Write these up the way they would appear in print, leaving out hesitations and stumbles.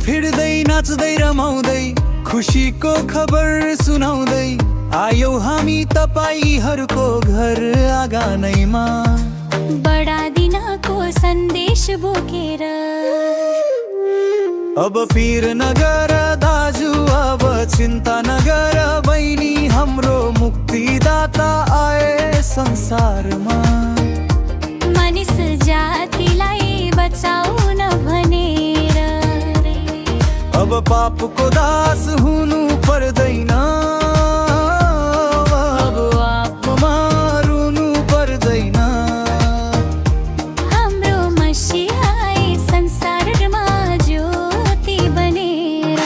फिर्दै नाच्दै रमाउँदै खुसीको खबर सुनाउँदै आयौ हामी तपाईहरुको घर आँगनैमा। बडा दिनको सन्देश बोकेर अब पीर नगर दाजु, अब चिन्ता नगर बहिनी, हाम्रो मुक्तिदाता आए संसारमा। मानिस जातिलाई बचाउन भनेर अब पापको दास हुनु पर्दैन, अब आत्मामा रुनु पर्दैन। हाम्रो मसीहा संसारमा ज्योति बनेर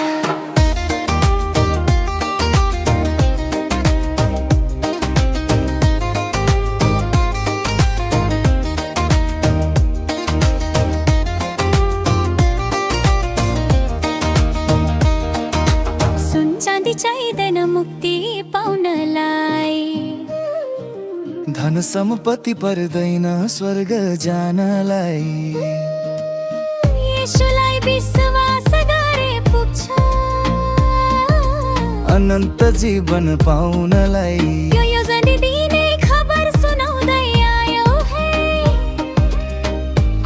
चाँदी चाहिँदैन मुक्ति पाउनलाई, धन सम्पत्ति पर्दैन स्वर्ग जानलाई। येशूलाई विश्वास गरे पुग्छ अनन्त जीवन पाउनलाई। यो योजना दिने खबर सुनाउँदै आयो है,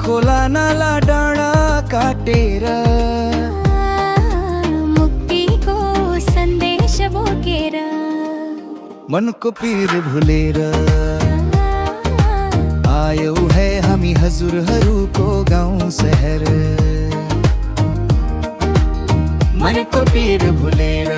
खोला नाला डाँडा काटेर बोकेर मनको पीर भुलेर आयौ है हामी हजुरहरूको गाउँ शहर। मनको पीर भुलेर